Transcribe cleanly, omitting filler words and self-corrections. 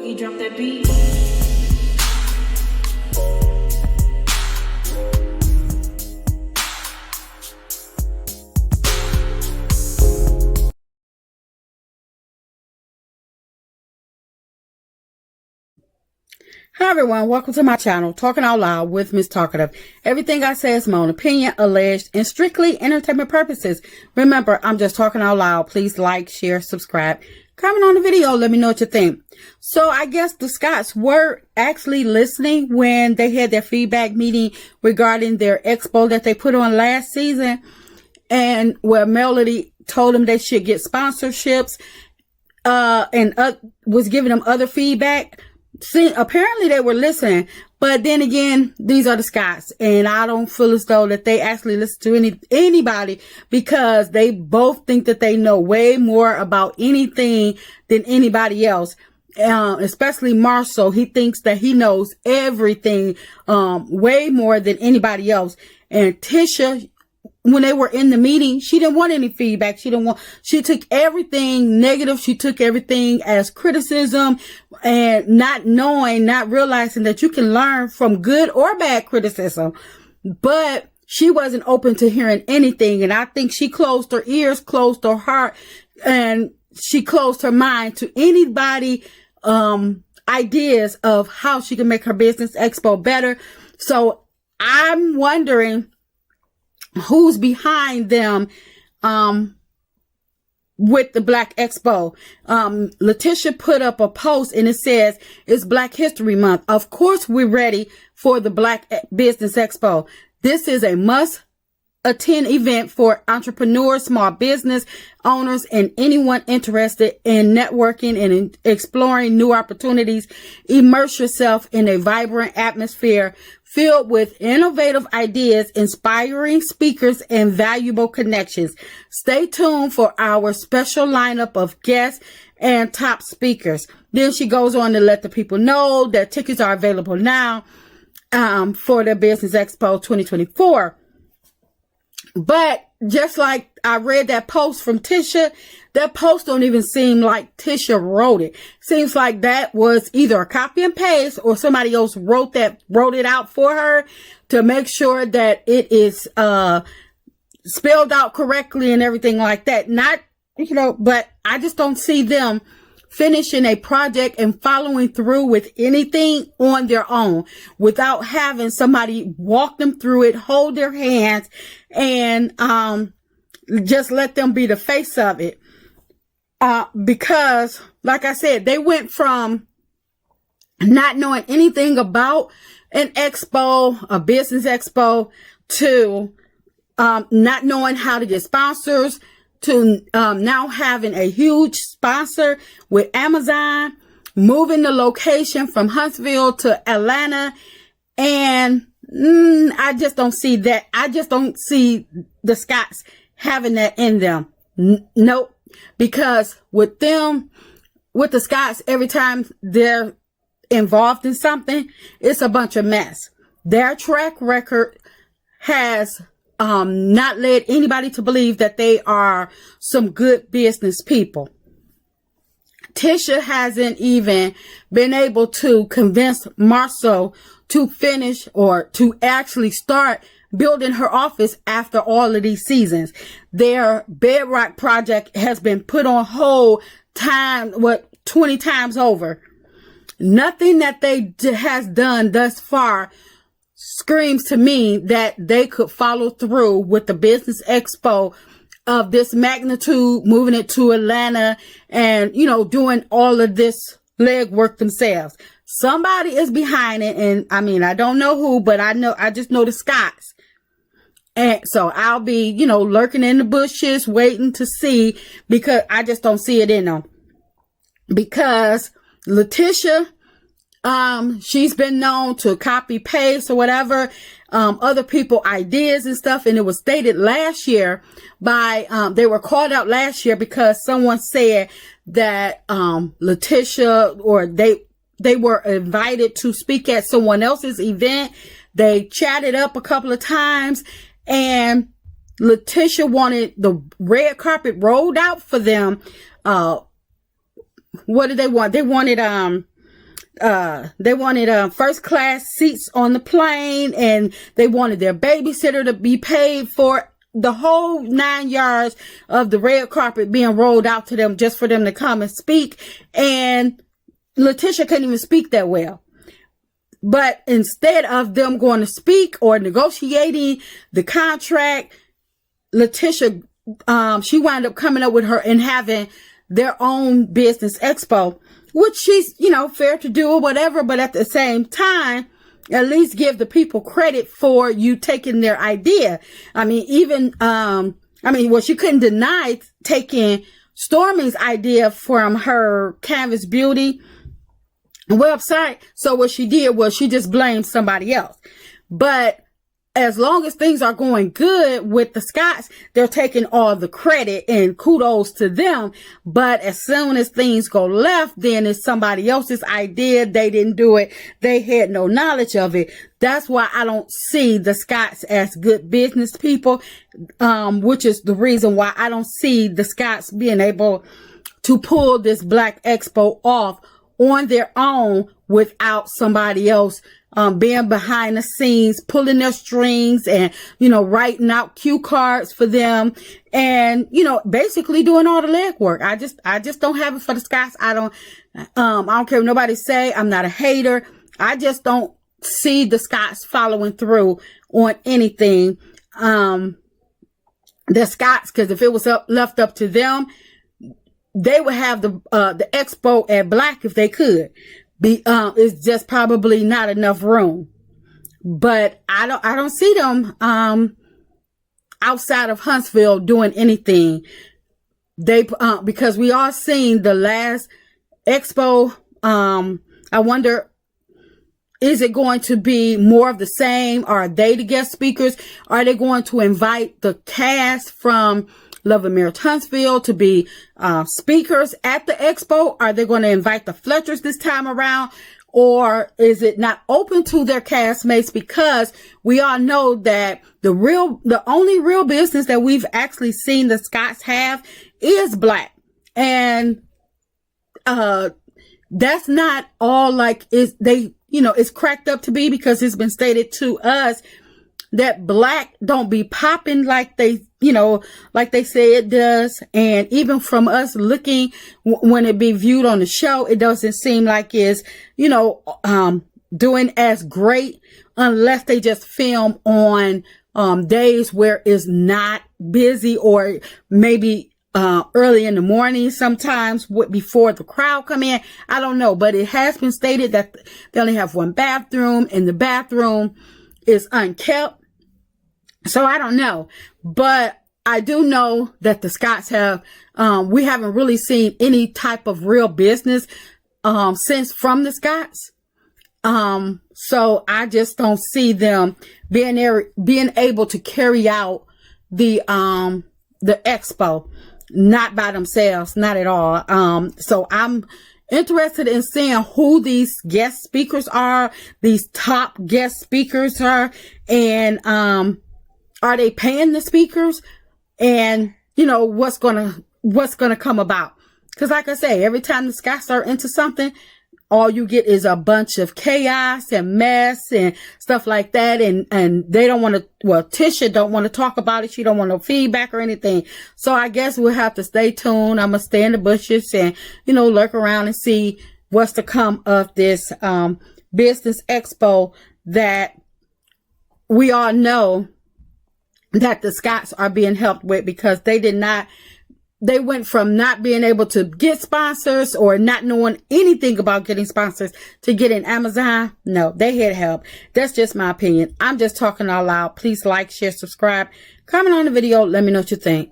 Boogie, drop that beat. Hi everyone, welcome to my channel, Talking Out Loud with Miss Talkative. Everything I say is my own opinion, alleged, and strictly entertainment purposes. Remember, I'm just talking out loud. Please like, share, subscribe, comment on the video, let me know what you think. So I guess the Scotts were actually listening when they had their feedback meeting regarding their expo that they put on last season, and where Melody told them they should get sponsorships, and was giving them other feedback. See, apparently they were listening, but then again, these are the Scotts, and I don't feel as though that they actually listen to anybody, because they both think that they know way more about anything than anybody else. Especially Marshall, he thinks that he knows everything, way more than anybody else. And Tisha, when they were in the meeting, she didn't want any feedback. She took everything negative. She took everything as criticism, and not realizing that you can learn from good or bad criticism. But she wasn't open to hearing anything. And I think she closed her ears, closed her heart, and she closed her mind to anybody, ideas of how she can make her business expo better. So I'm wondering who's behind them, with the Black Expo. Letitia put up a post and it says, it's Black History Month. Of course, we're ready for the Black Business Expo. This is a must attend event for entrepreneurs, small business owners, and anyone interested in networking and in exploring new opportunities. Immerse yourself in a vibrant atmosphere filled with innovative ideas, inspiring speakers, and valuable connections. Stay tuned for our special lineup of guests and top speakers. Then she goes on to let the people know that tickets are available now, for the Business Expo 2024. But just like I read that post from Tisha, that post don't even seem like Tisha wrote it. Seems like that was either a copy and paste, or somebody else wrote it out for her to make sure that it is spelled out correctly and everything like that. Not, but I just don't see them finishing a project and following through with anything on their own without having somebody walk them through it, hold their hands, and just let them be the face of it. Because, like I said, they went from not knowing anything about an expo, a business expo, to not knowing how to get sponsors, to now having a huge sponsor with Amazon, moving the location from Huntsville to Atlanta. And I just don't see that. I just don't see the Scotts having that in them. Nope. Because with the Scotts, every time they're involved in something, it's a bunch of mess. Their track record has not led anybody to believe that they are some good business people. Tisha hasn't even been able to convince Marceau to finish or to actually start building her office after all of these seasons. Their Bedrock project has been put on hold 20 times over. Nothing that they has done thus far screams to me that they could follow through with the Business Expo of this magnitude, moving it to Atlanta, and, doing all of this legwork themselves. Somebody is behind it, and I don't know who, but I just know the Scotts. And so I'll be, lurking in the bushes, waiting to see, because I just don't see it in them. Because Letitia, she's been known to copy paste or whatever, other people ideas and stuff. And it was stated last year they were called out last year because someone said that, Letitia, or they were invited to speak at someone else's event. They chatted up a couple of times, and Letitia wanted the red carpet rolled out for them. What did they want? They wanted, they wanted first class seats on the plane, and they wanted their babysitter to be paid for the whole 9 yards of the red carpet being rolled out to them just for them to come and speak. And Letitia couldn't even speak that well. But instead of them going to speak or negotiating the contract, Letitia, she wound up coming up with her and having their own business expo, which she's, fair to do or whatever. But at the same time, at least give the people credit for you taking their idea. I mean, even, she couldn't deny taking Stormy's idea from her Canvas Beauty website. So what she did was she just blamed somebody else. But as long as things are going good with the Scotts, they're taking all the credit and kudos to them. But as soon as things go left, then it's somebody else's idea. They didn't do it. They had no knowledge of it. That's why I don't see the Scotts as good business people, which is the reason why I don't see the Scotts being able to pull this Black Expo off on their own without somebody else being behind the scenes, pulling their strings and, writing out cue cards for them and, basically doing all the legwork. I just don't have it for the Scotts. I don't care what nobody say. I'm not a hater. I just don't see the Scotts following through on anything. The Scotts, cause if it was left up to them, they would have the expo at Black if they could. It's just probably not enough room. But I don't see them outside of Huntsville doing anything. Because we all seen the last expo. I wonder, is it going to be more of the same? Are they the guest speakers? Are they going to invite the cast from Love and Marriage Huntsville to be speakers at the expo? Are they going to invite the Fletchers this time around? Or is it not open to their castmates? Because we all know that the only real business that we've actually seen the Scotts have is Black. And that's not all like it's cracked up to be, because it's been stated to us that Black don't be popping like they say it does. And even from us looking, when it be viewed on the show, it doesn't seem like it's, doing as great unless they just film on, days where it's not busy, or maybe, early in the morning, sometimes before the crowd come in. I don't know, but it has been stated that they only have one bathroom and the bathroom is unkept. So I don't know, but I do know that the Scotts have, we haven't really seen any type of real business, since from the Scotts. So I just don't see them being able to carry out the expo, not by themselves, not at all. So I'm interested in seeing who these guest speakers are, these top guest speakers are, and, are they paying the speakers? And, what's gonna come about? Cause like I say, every time the Scotts are into something, all you get is a bunch of chaos and mess and stuff like that. And they don't want to, Tisha don't want to talk about it. She don't want no feedback or anything. So I guess we'll have to stay tuned. I'm going to stay in the bushes and, lurk around and see what's to come of this, business expo that we all know that the Scotts are being helped with, because they went from not being able to get sponsors or not knowing anything about getting sponsors to getting Amazon. No, they had help. That's just my opinion. I'm just talking out loud. Please like, share, subscribe, comment on the video. Let me know what you think.